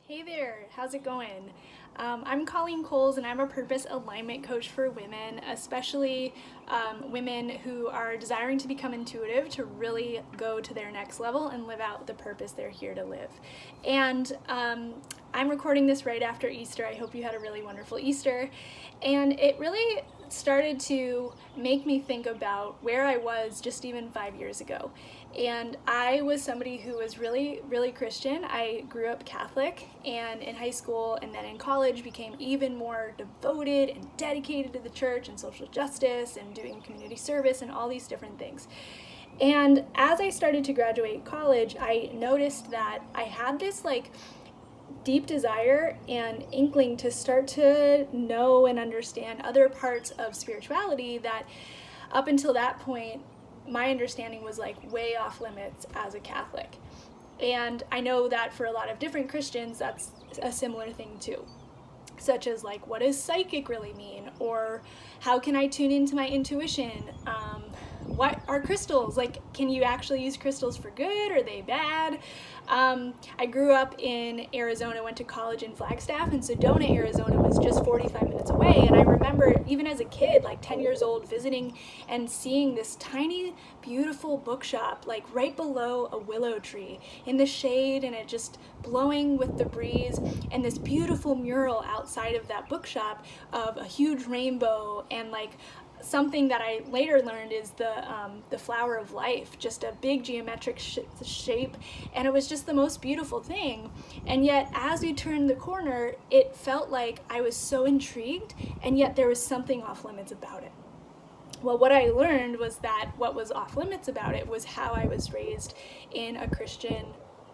Hey there, how's it going? I'm Colleen Coles and I'm a purpose alignment coach for women, especially women who are desiring to become intuitive to really go to their next level and live out the purpose they're here to live. And I'm recording this right after Easter. I hope you had a really wonderful Easter. And it really started to make me think about where I was just even 5 years ago. And I was somebody who was really, really Christian. I grew up Catholic, and in high school and then in college became even more devoted and dedicated to the church and social justice and doing community service and all these different things. And as I started to graduate college, I noticed that I had this deep desire and inkling to start to know and understand other parts of spirituality that up until that point my understanding was way off limits as a Catholic. And I know that for a lot of different Christians that's a similar thing too, such as what does psychic really mean, or how can I tune into my intuition? What are crystals? Can you actually use crystals for good? Are they bad? I grew up in Arizona, went to college in Flagstaff, and Sedona, Arizona was just 45 minutes away. And I remember even as a kid, 10 years old, visiting and seeing this tiny, beautiful bookshop, right below a willow tree in the shade, and it just blowing with the breeze, and this beautiful mural outside of that bookshop of a huge rainbow and something that I later learned is the flower of life, just a big geometric shape, and it was just the most beautiful thing. And yet, as we turned the corner, it felt like I was so intrigued, and yet there was something off limits about it. Well, what I learned was that what was off limits about it was how I was raised in a Christian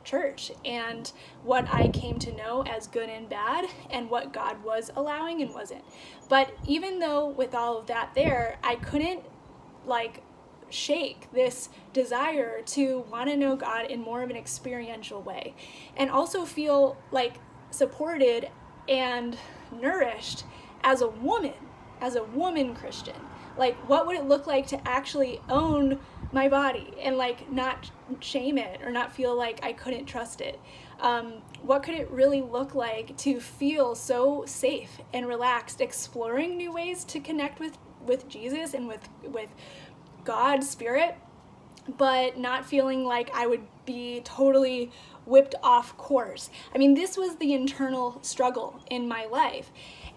church and what I came to know as good and bad and what God was allowing and wasn't. But even though with all of that there, I couldn't shake this desire to want to know God in more of an experiential way and also feel supported and nourished as a woman Christian. What would it look like to actually own my body and not shame it or not feel like I couldn't trust it? What could it really look like to feel so safe and relaxed, exploring new ways to connect with Jesus and with God's Spirit, but not feeling like I would be totally whipped off course? I mean, this was the internal struggle in my life.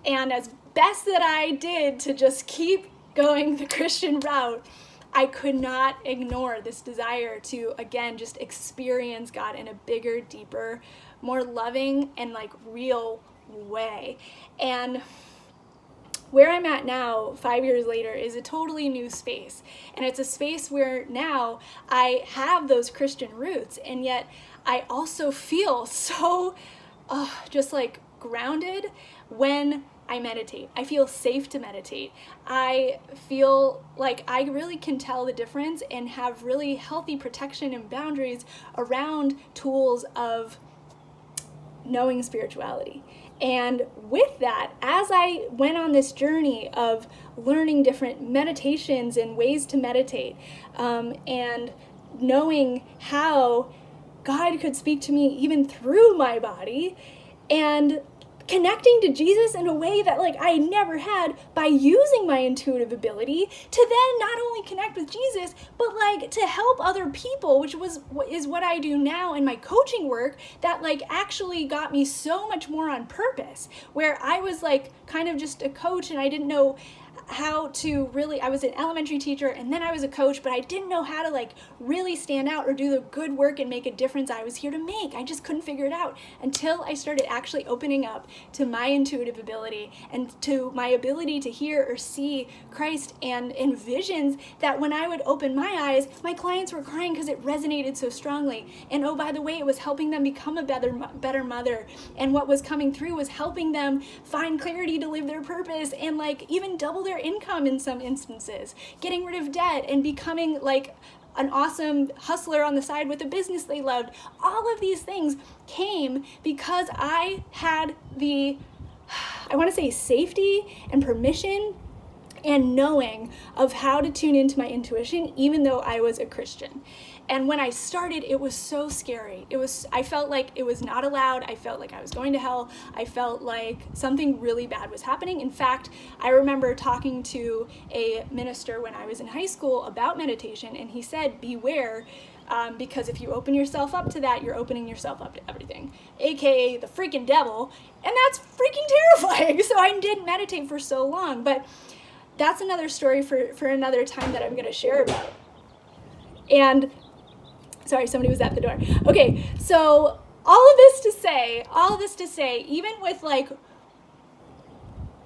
And as best that I did to just keep going the Christian route, I could not ignore this desire to, again, just experience God in a bigger, deeper, more loving and real way. And where I'm at now, 5 years later, is a totally new space. And it's a space where now I have those Christian roots, and yet I also feel so just grounded when I meditate. I feel safe to meditate. I feel like I really can tell the difference and have really healthy protection and boundaries around tools of knowing spirituality. And with that, as I went on this journey of learning different meditations and ways to meditate, and knowing how God could speak to me even through my body, and connecting to Jesus in a way that I never had by using my intuitive ability to then not only connect with Jesus, but to help other people, which is what I do now in my coaching work, that actually got me so much more on purpose, where I was kind of just a coach and I didn't know how to really, I was an elementary teacher and then I was a coach, but I didn't know how to really stand out or do the good work and make a difference I was here to make. I just couldn't figure it out until I started actually opening up to my intuitive ability and to my ability to hear or see Christ, and in visions that when I would open my eyes, my clients were crying because it resonated so strongly. And oh, by the way, it was helping them become a better mother. And what was coming through was helping them find clarity to live their purpose and even double their income in some instances, getting rid of debt and becoming an awesome hustler on the side with a business they loved. All of these things came because I had the, I want to say, safety and permission and knowing of how to tune into my intuition, even though I was a Christian. And when I started, it was so scary. I felt like it was not allowed. I felt like I was going to hell. I felt like something really bad was happening. In fact, I remember talking to a minister when I was in high school about meditation, and he said, beware, because if you open yourself up to that, you're opening yourself up to everything, aka the freaking devil, and that's freaking terrifying. So I didn't meditate for so long, but that's another story for another time that I'm going to share about. And sorry, somebody was at the door. Okay, so all of this to say, even with like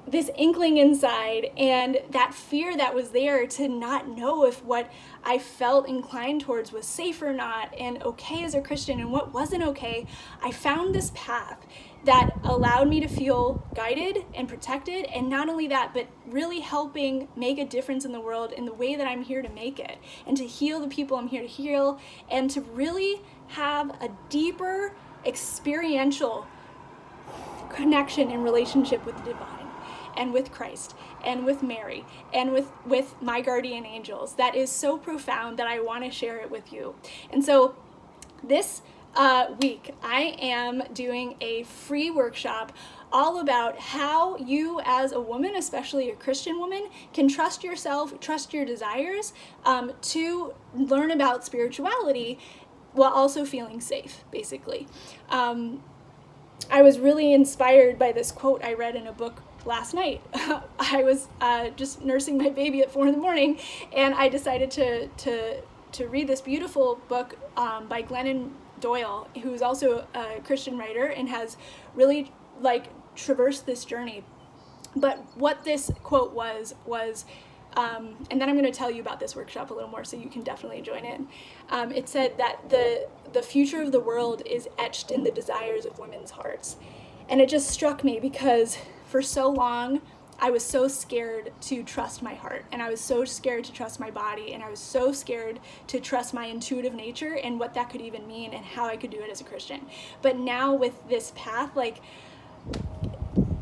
this inkling inside and that fear that was there to not know if what I felt inclined towards was safe or not, and okay as a Christian and what wasn't okay, I found this path that allowed me to feel guided and protected, and not only that, but really helping make a difference in the world in the way that I'm here to make it, and to heal the people I'm here to heal, and to really have a deeper experiential connection and relationship with the divine, and with Christ, and with Mary, and with my guardian angels. That is so profound that I want to share it with you. And so this week, I am doing a free workshop all about how you as a woman, especially a Christian woman, can trust yourself, trust your desires, to learn about spirituality while also feeling safe, basically. I was really inspired by this quote I read in a book last night. I was just nursing my baby at 4 a.m, and I decided to read this beautiful book by Glennon Doyle, who's also a Christian writer and has really like traversed this journey. But what this quote was, and then I'm going to tell you about this workshop a little more so you can definitely join in. It said that the future of the world is etched in the desires of women's hearts. And it just struck me because for so long, I was so scared to trust my heart, and I was so scared to trust my body, and I was so scared to trust my intuitive nature and what that could even mean and how I could do it as a Christian. But now with this path, like,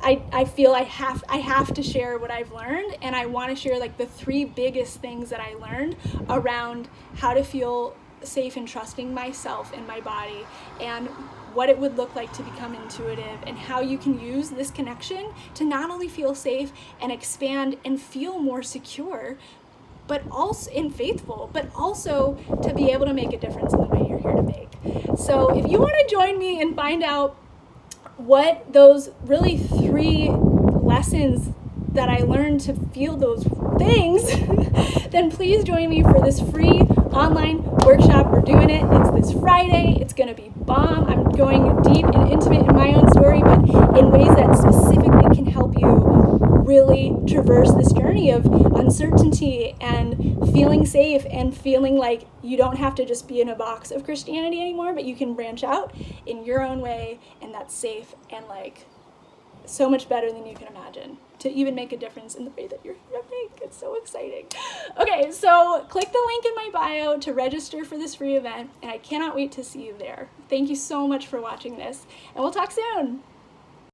I feel I have to share what I've learned, and I want to share like the 3 biggest things that I learned around how to feel safe and trusting myself and my body, and what it would look like to become intuitive, and how you can use this connection to not only feel safe and expand and feel more secure, but also and faithful, but also to be able to make a difference in the way you're here to make. So if you want to join me and find out what those really 3 lessons that I learned to feel those things, then please join me for this free online workshop. We're doing it. It's this Friday. It's going to be bomb. I'm going deep and intimate in my own story, but in ways that specifically can help you really traverse this journey of uncertainty and feeling safe and feeling like you don't have to just be in a box of Christianity anymore, but you can branch out in your own way, and that's safe and like so much better than you can imagine, to even make a difference in the way that you're here to make. It's so exciting. Okay, so click the link in my bio to register for this free event, and I cannot wait to see you there. Thank you so much for watching this, and we'll talk soon.